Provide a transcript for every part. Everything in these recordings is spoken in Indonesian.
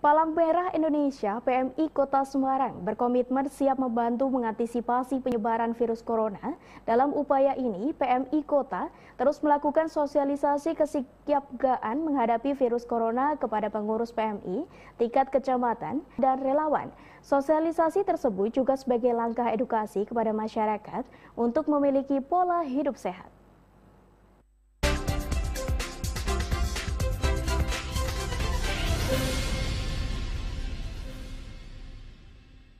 Palang Merah Indonesia (PMI) Kota Semarang berkomitmen siap membantu mengantisipasi penyebaran virus corona. Dalam upaya ini, PMI Kota terus melakukan sosialisasi kesiapsiagaan menghadapi virus corona kepada pengurus PMI, tingkat kecamatan, dan relawan. Sosialisasi tersebut juga sebagai langkah edukasi kepada masyarakat untuk memiliki pola hidup sehat.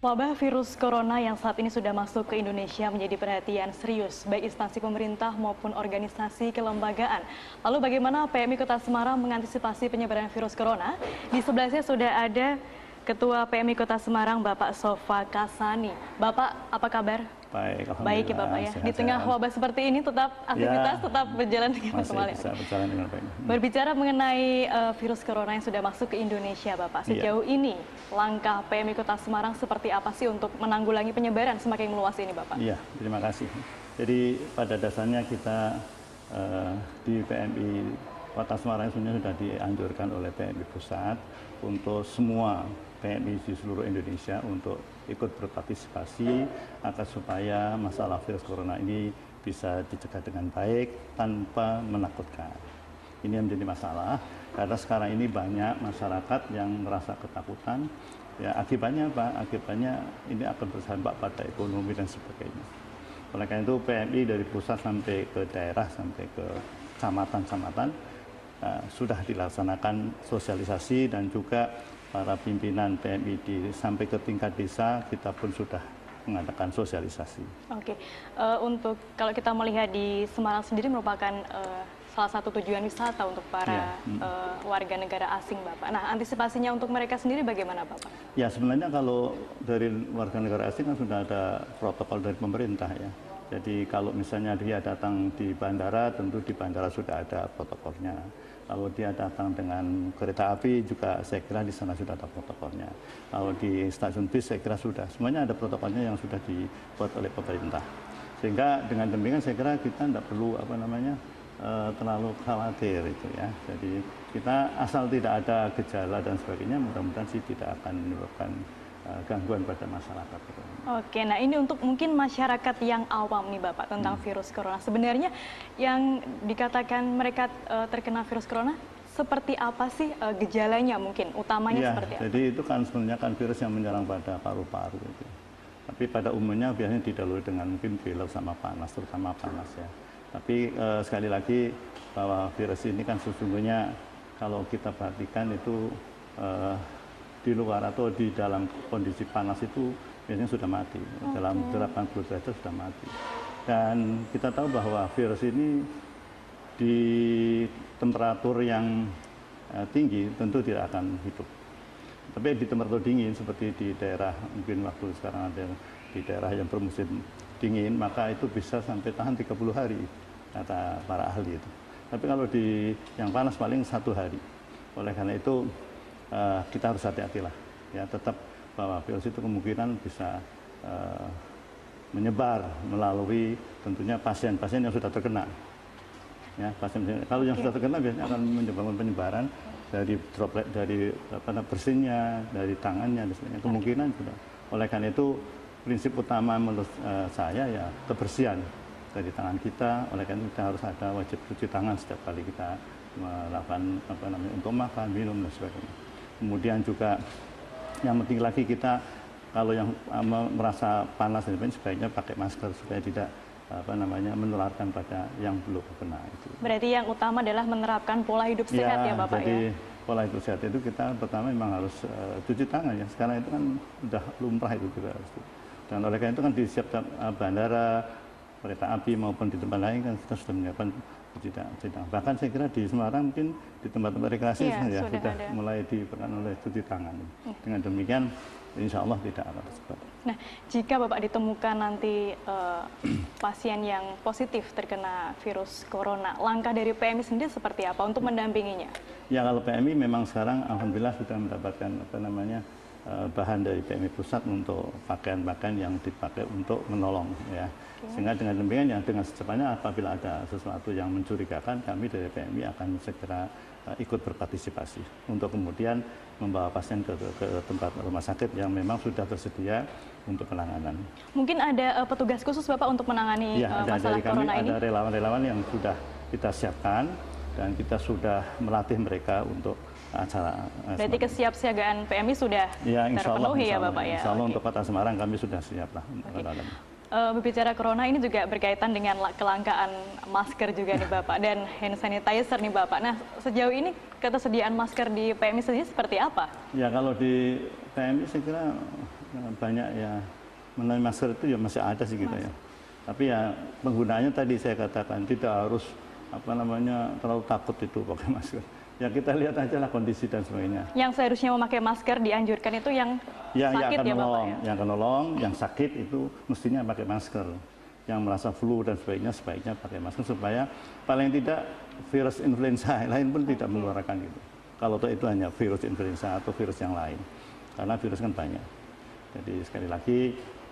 Wabah virus corona yang saat ini sudah masuk ke Indonesia menjadi perhatian serius baik instansi pemerintah maupun organisasi kelembagaan. Lalu bagaimana PMI Kota Semarang mengantisipasi penyebaran virus corona? Di sebelah saya sudah ada Ketua PMI Kota Semarang, Bapak Sofa Kasani. Bapak, apa kabar? Baik ya Bapak ya. Di tengah wabah seperti ini tetap aktivitas tetap berjalan dengan normal ya. Berjalan dengan baik. Berbicara mengenai virus corona yang sudah masuk ke Indonesia Bapak, sejauh ini langkah PMI Kota Semarang seperti apa sih untuk menanggulangi penyebaran semakin meluas ini Bapak? Iya, terima kasih. Jadi pada dasarnya kita di PMI Kota Semarang sebenarnya sudah dianjurkan oleh PMI Pusat untuk semua PMI di seluruh Indonesia untuk ikut berpartisipasi agar supaya masalah virus corona ini bisa dicegah dengan baik tanpa menakutkan. Ini yang menjadi masalah karena sekarang ini banyak masyarakat yang merasa ketakutan. Ya, akibatnya apa? Akibatnya ini akan berdampak pada ekonomi dan sebagainya. Oleh karena itu PMI dari pusat sampai ke daerah sampai ke kecamatan-kecamatan sudah dilaksanakan sosialisasi dan juga para pimpinan PMI sampai ke tingkat desa kita pun sudah mengadakan sosialisasi. Oke, untuk kalau kita melihat di Semarang sendiri merupakan salah satu tujuan wisata untuk para warga negara asing, Bapak. Nah, antisipasinya untuk mereka sendiri bagaimana, Bapak? Ya, sebenarnya kalau dari warga negara asing kan sudah ada protokol dari pemerintah ya. Jadi kalau misalnya dia datang di bandara, tentu di bandara sudah ada protokolnya. Kalau dia datang dengan kereta api juga saya kira di sana sudah ada protokolnya. Kalau di stasiun bis saya kira sudah. Semuanya ada protokolnya yang sudah dibuat oleh pemerintah. Sehingga dengan demikian saya kira kita tidak perlu terlalu khawatir itu ya. Jadi kita asal tidak ada gejala dan sebagainya, mudah-mudahan sih tidak akan menyebabkan gangguan pada masyarakat. Oke, nah ini untuk mungkin masyarakat yang awam nih Bapak tentang virus corona. Sebenarnya yang dikatakan mereka terkena virus corona seperti apa sih gejalanya mungkin, utamanya seperti apa? Jadi itu kan sebenarnya kan virus yang menyerang pada paru-paru itu. Tapi pada umumnya biasanya didahului dengan mungkin pilek sama panas, terutama panas ya. Tapi sekali lagi bahwa virus ini kan sesungguhnya kalau kita perhatikan itu di luar atau di dalam kondisi panas itu biasanya sudah mati. Dalam 80 derajat sudah mati. Dan kita tahu bahwa virus ini di temperatur yang tinggi tentu tidak akan hidup. Tapi di temperatur dingin seperti di daerah mungkin waktu sekarang ada di daerah yang bermusim dingin, maka itu bisa sampai tahan 30 hari kata para ahli itu. Tapi kalau di yang panas paling 1 hari. Oleh karena itu kita harus hati-hatilah ya, tetap bahwa virus itu kemungkinan bisa menyebar melalui tentunya pasien-pasien yang sudah terkena ya, kalau yang sudah terkena biasanya akan menyebabkan penyebaran dari droplet, dari bersinnya, dari tangannya dan sebagainya, kemungkinan sudah. Oleh karena itu prinsip utama menurut saya ya kebersihan dari tangan kita. Oleh karena itu kita harus ada wajib cuci tangan setiap kali kita melakukan untuk makan, minum dan sebagainya. Kemudian juga yang penting lagi kita kalau yang merasa panas dan sebagainya sebaiknya pakai masker supaya tidak menularkan pada yang belum kena itu. Berarti yang utama adalah menerapkan pola hidup sehat ya Bapak jadi, ya? Pola hidup sehat itu kita pertama memang harus cuci tangan ya. Sekarang itu kan udah lumrah itu kita harus. Dan oleh karena itu kan di setiap bandara, kereta api maupun di tempat lain kan kita sudah menyiapkan cuci tangan. Bahkan saya kira di Semarang mungkin di tempat-tempat rekreasi sudah mulai diperlukan oleh cuci tangan. Dengan demikian insya Allah tidak akan tersebar. Nah, jika Bapak ditemukan nanti pasien yang positif terkena virus corona, langkah dari PMI sendiri seperti apa untuk mendampinginya? Ya kalau PMI memang sekarang alhamdulillah sudah mendapatkan bahan dari PMI Pusat untuk pakaian-pakaian yang dipakai untuk menolong ya. Sehingga dengan demikian dengan secepatnya apabila ada sesuatu yang mencurigakan kami dari PMI akan segera ikut berpartisipasi untuk kemudian membawa pasien ke tempat rumah sakit yang memang sudah tersedia untuk penanganan. Mungkin ada petugas khusus Bapak untuk menangani ya, masalah dari kami corona ini? Ada relawan-relawan yang sudah kita siapkan dan kita sudah melatih mereka untuk acara. Berarti kesiapsiagaan PMI sudah terpenuhi ya Bapak ya? Insya Allah untuk Kota Semarang kami sudah siap lah. Berbicara corona ini juga berkaitan dengan kelangkaan masker juga nih Bapak dan hand sanitizer nih Bapak. Nah sejauh ini ketersediaan masker di PMI sendiri seperti apa? Ya kalau di PMI saya kira banyak ya mengenai masker itu ya masih ada sih gitu ya. Tapi ya penggunaannya tadi saya katakan tidak harus terlalu takut itu pakai masker. Ya kita lihat aja lah kondisi dan sebagainya. Yang seharusnya memakai masker dianjurkan itu yang sakit ya Bapak ya? Yang nolong, yang sakit itu mestinya pakai masker. Yang merasa flu dan sebagainya sebaiknya pakai masker supaya paling tidak virus influenza lain pun tidak mengeluarkan gitu. Kalau itu hanya virus influenza atau virus yang lain. Karena virus kan banyak. Jadi sekali lagi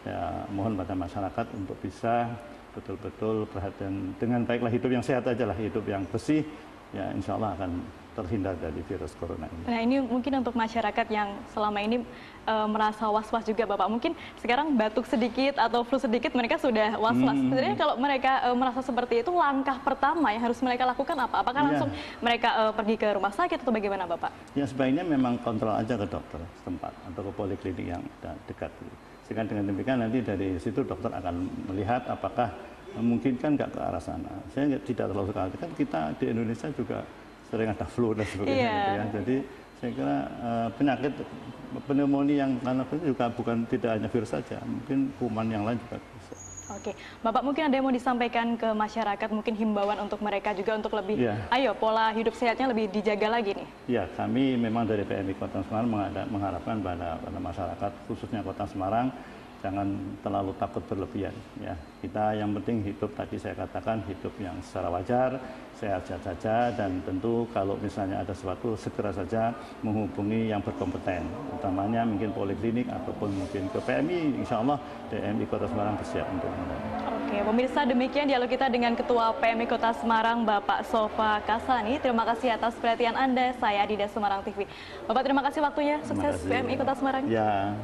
ya mohon pada masyarakat untuk bisa betul-betul perhatian dengan baiklah, hidup yang sehat aja lah, hidup yang bersih, ya insya Allah akan terhindar dari virus corona ini. Nah ini mungkin untuk masyarakat yang selama ini merasa was-was juga Bapak, mungkin sekarang batuk sedikit atau flu sedikit mereka sudah was-was. Sebenarnya kalau mereka merasa seperti itu, langkah pertama yang harus mereka lakukan apa? Apakah langsung mereka pergi ke rumah sakit atau bagaimana Bapak? Ya sebaiknya memang kontrol aja ke dokter setempat atau ke poliklinik yang dekat. Sehingga dengan demikian nanti dari situ dokter akan melihat apakah memungkinkan nggak ke arah sana. Saya tidak terlalu khawatir, kan kita di Indonesia juga sering ada flu dan sebagainya gitu ya. Jadi saya kira penyakit pneumonia yang karena itu juga tidak hanya virus saja, mungkin kuman yang lain juga bisa. Oke, Bapak mungkin ada yang mau disampaikan ke masyarakat, mungkin himbauan untuk mereka juga untuk lebih, ayo pola hidup sehatnya lebih dijaga lagi nih. Ya, kami memang dari PMI Kota Semarang mengharapkan pada masyarakat khususnya Kota Semarang jangan terlalu takut berlebihan ya. Kita yang penting hidup, tadi saya katakan hidup yang secara wajar, sehat-sehat saja, dan tentu kalau misalnya ada sesuatu segera saja menghubungi yang berkompeten, utamanya mungkin poliklinik ataupun mungkin ke PMI. Insya Allah PMI Kota Semarang bersiap untuk membantu. Oke, pemirsa, demikian dialog kita dengan Ketua PMI Kota Semarang Bapak Sofa Kasani. Terima kasih atas perhatian Anda. Saya Dida Semarang TV. Bapak terima kasih waktunya. Sukses PMI Kota Semarang. Ya.